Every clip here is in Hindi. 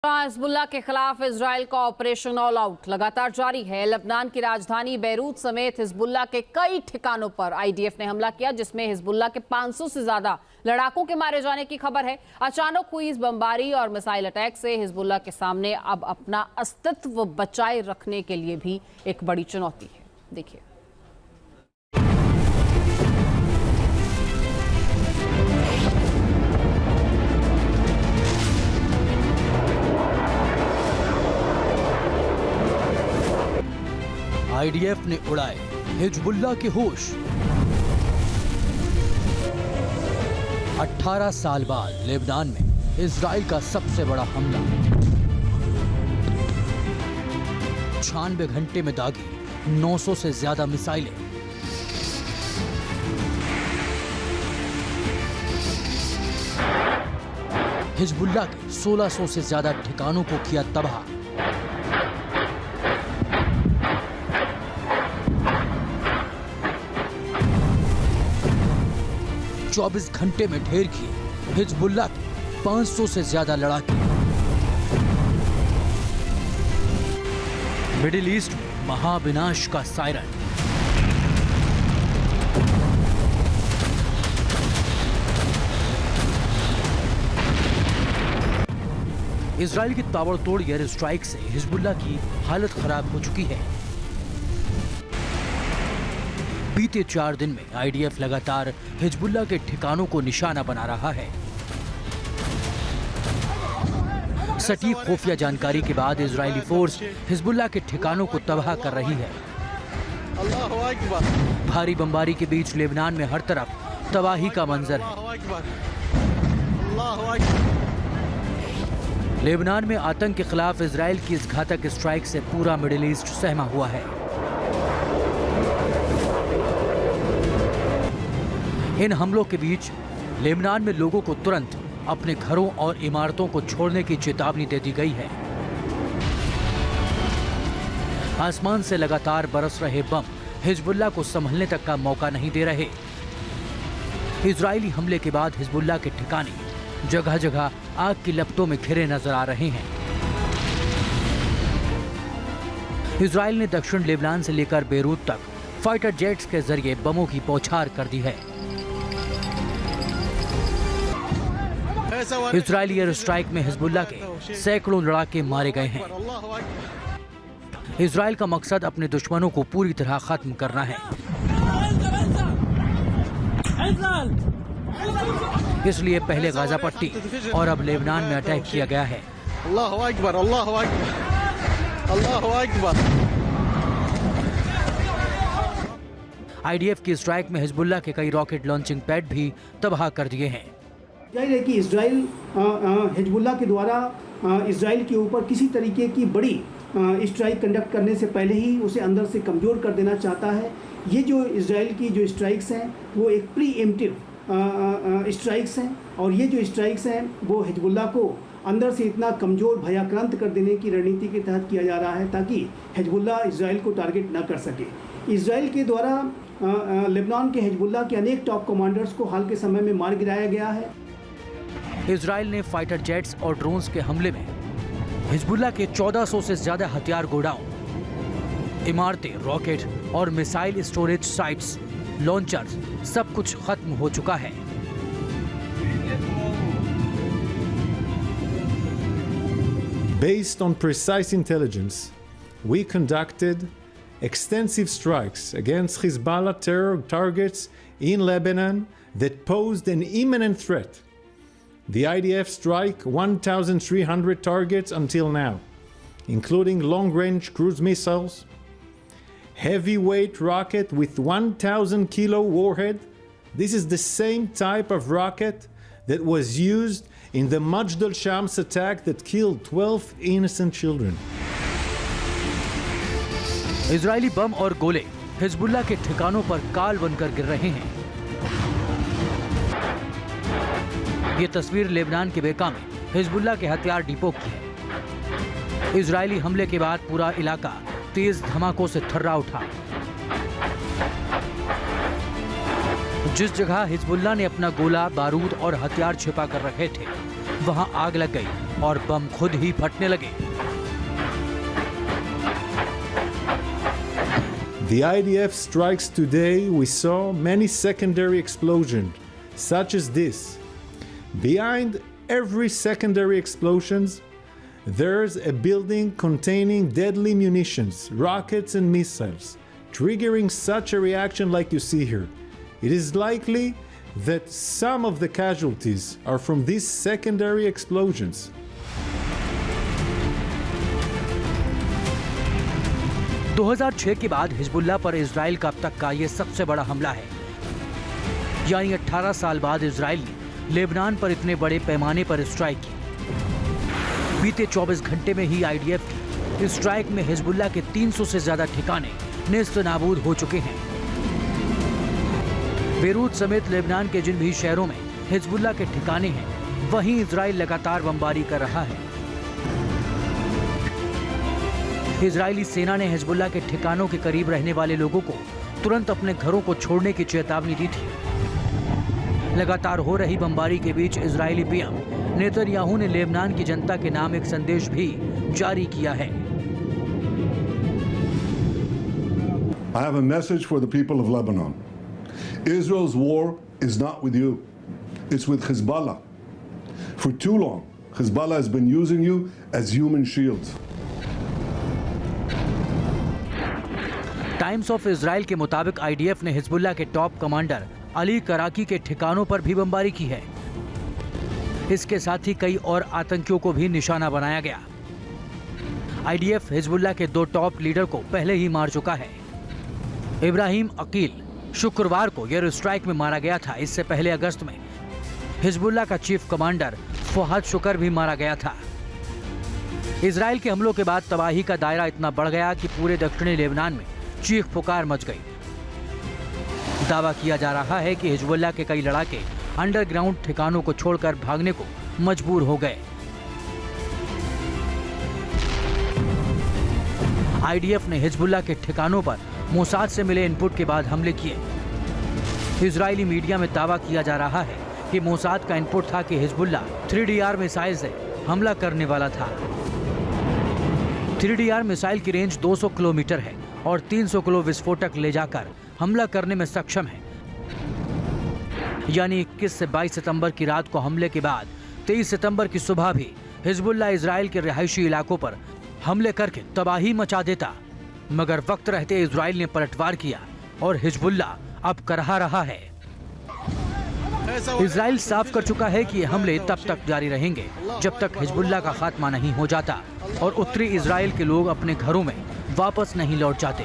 हिजबुल्लाह के खिलाफ इजराइल का ऑपरेशन ऑल आउट लगातार जारी है। लेबनान की राजधानी बैरूत समेत हिजबुल्लाह के कई ठिकानों पर आईडीएफ ने हमला किया, जिसमें हिजबुल्लाह के 500 से ज्यादा लड़ाकों के मारे जाने की खबर है। अचानक हुई इस बमबारी और मिसाइल अटैक से हिजबुल्लाह के सामने अब अपना अस्तित्व बचाए रखने के लिए भी एक बड़ी चुनौती है। देखिए, आईडीएफ ने उड़ाए हिजबुल्लाह के होश। 18 साल बाद लेबनान में इजराइल का सबसे बड़ा हमला। 96 घंटे में दागी 900 से ज्यादा मिसाइलें। हिजबुल्लाह के 1600 से ज्यादा ठिकानों को किया तबाह। चौबीस घंटे में ढेर किए हिजबुल्लाह के 500 से ज्यादा लड़ाके। मिडिल ईस्ट में महाविनाश का सायरन। इजराइल की ताबड़तोड़ एयर स्ट्राइक से हिजबुल्लाह की हालत खराब हो चुकी है। बीते 4 दिन में आईडीएफ लगातार हिजबुल्लाह के ठिकानों को निशाना बना रहा है। सटीक खुफिया जानकारी के बाद इजरायली फोर्स हिजबुल्लाह के ठिकानों को तबाह कर रही है। भारी बमबारी के बीच लेबनान में हर तरफ तबाही का मंजर है। लेबनान में आतंक के खिलाफ इजराइल की इस घातक स्ट्राइक से पूरा मिडिल ईस्ट सहमा हुआ है। इन हमलों के बीच लेबनान में लोगों को तुरंत अपने घरों और इमारतों को छोड़ने की चेतावनी दे दी गई है। आसमान से लगातार बरस रहे बम हिजबुल्लाह को संभलने तक का मौका नहीं दे रहे। इजरायली हमले के बाद हिजबुल्लाह के ठिकाने जगह जगह आग की लपटों में घिरे नजर आ रहे हैं। इजराइल ने दक्षिण लेबनान से लेकर बैरूत तक फाइटर जेट्स के जरिए बमों की बौछार कर दी है। इजरायली एयर स्ट्राइक में हिजबुल्लाह के सैकड़ों लड़ाके मारे गए हैं। इजराइल का मकसद अपने दुश्मनों को पूरी तरह खत्म करना है, इसलिए पहले गाजा पट्टी और अब लेबनान में अटैक किया गया है। अल्लाहु अकबर, अल्लाहु अकबर, अल्लाहु अकबर। आईडीएफ की स्ट्राइक में हिजबुल्लाह के कई रॉकेट लॉन्चिंग पैड भी तबाह कर दिए हैं। जाहिर है कि इजराइल हिजबुल्लाह के द्वारा इजराइल के ऊपर किसी तरीके की बड़ी स्ट्राइक कंडक्ट करने से पहले ही उसे अंदर से कमज़ोर कर देना चाहता है। ये जो इजराइल की जो स्ट्राइक्स हैं वो एक प्री एम्प्टिव स्ट्राइक्स हैं, और ये जो स्ट्राइक्स हैं वो हिजबुल्लाह को अंदर से इतना कमज़ोर भयाक्रांत कर देने की रणनीति के तहत किया जा रहा है ताकि हिजबुल्लाह इजराइल को टारगेट न कर सके। इजराइल के द्वारा लेबनान के हिजबुल्लाह के अनेक टॉप कमांडर्स को हाल के समय में मार गिराया गया है। इजराइल ने फाइटर जेट्स और ड्रोन्स के हमले में हिजबुल्लाह के 1400 से ज्यादा हथियार गोडाउन, इमारतें, रॉकेट और मिसाइल स्टोरेज साइट्स, लॉन्चर्स, सब कुछ खत्म हो चुका है। Based on precise intelligence, we conducted extensive strikes against Hezbollah terror targets in Lebanon that posed an imminent threat. The IDF struck 1,300 targets until now, including long-range cruise missiles, heavyweight rocket with 1,000 kilo warhead. This is the same type of rocket that was used in the Majd al-Shams attack that killed 12 innocent children. Israeli बम और गोले हिजबुल्लाह के ठिकानों पर काल बनकर गिर रहे हैं। ये तस्वीर लेबनान के बेका में हिजबुल्लाह के हथियार डिपो की है। इजरायली हमले के बाद पूरा इलाका तेज धमाकों से थर्रा उठा। जिस जगह हिजबुल्लाह ने अपना गोला, बारूद और हथियार छिपा कर रखे थे, वहां आग लग गई। और बम खुद ही फटने लगे। The IDF strikes today, we saw many secondary explosions, such as this. Behind every secondary explosions, there's a building containing deadly munitions, rockets and missiles, triggering such a reaction like you see here. It is likely that some of the casualties are from these secondary explosions. – 2006 के बाद हिजबुल्लाह पर इजराइल का अब तक का ये सबसे बड़ा हमला है। यानी 18 साल बाद इजराइल ने लेबनान पर इतने बड़े पैमाने पर स्ट्राइक की। बीते 24 घंटे में ही आईडीएफ की स्ट्राइक में हिजबुल्लाह के 300 से ज्यादा ठिकाने नेस्त-ए-नाबूद हो चुके हैं। बेरूत समेत लेबनान के जिन भी शहरों में हिजबुल्लाह के ठिकाने हैं, वहीं इजराइल लगातार बमबारी कर रहा है। इजरायली सेना ने हिजबुल्लाह के ठिकानों के करीब रहने वाले लोगों को तुरंत अपने घरों को छोड़ने की चेतावनी दी थी। लगातार हो रही बमबारी के बीच इजरायली पीएम नेतन्याहू ने लेबनान की जनता के नाम एक संदेश भी जारी किया है। I have a message for the people of Lebanon. Israel's war is not with you. It's with Hezbollah. For too long, Hezbollah has been using you as human shields. Times of Israel के मुताबिक आईडीएफ ने हिजबुल्लाह के टॉप कमांडर अली कराकी के ठिकानों पर भी बमबारी की है। इसके साथ ही कई और आतंकियों को भी निशाना बनाया गया। आईडीएफ हिजबुल्लाह के 2 टॉप लीडर को पहले ही मार चुका है। इब्राहिम अकील शुक्रवार को एयर स्ट्राइक में मारा गया था। इससे पहले अगस्त में हिजबुल्लाह का चीफ कमांडर फुहाद शुकर भी मारा गया था। इजराइल के हमलों के बाद तबाही का दायरा इतना बढ़ गया कि पूरे दक्षिणी लेबनान में चीख पुकार मच गई। दावा किया जा रहा है कि हिजबुल्लाह के कई लड़ाके अंडरग्राउंड ठिकानों को छोड़कर भागने को मजबूर हो गए। आईडीएफ ने हिजबुल्लाह के ठिकानों पर मोसाद से मिले इनपुट के बाद हमले किए। इजरायली मीडिया में दावा किया जा रहा है कि मोसाद का इनपुट था कि हिजबुल्लाह 3DR मिसाइल से हमला करने वाला था। 3DR मिसाइल की रेंज 200 किलोमीटर है और 300 किलो विस्फोटक ले जाकर हमला करने में सक्षम है। यानी 21 से 22 सितंबर की रात को हमले के बाद 23 सितंबर की सुबह भी हिजबुल्लाह इजराइल के रिहायशी इलाकों पर हमले करके तबाही मचा देता, मगर वक्त रहते इजराइल ने पलटवार किया और हिजबुल्लाह अब करहा रहा है। इजराइल साफ कर चुका है कि ये हमले तब तक जारी रहेंगे जब तक हिजबुल्लाह का खात्मा नहीं हो जाता और उत्तरी इजराइल के लोग अपने घरों में वापस नहीं लौट जाते।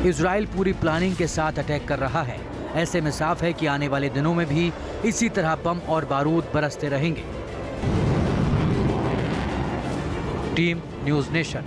इजराइल पूरी प्लानिंग के साथ अटैक कर रहा है। ऐसे में साफ है कि आने वाले दिनों में भी इसी तरह बम और बारूद बरसते रहेंगे। Team news nation.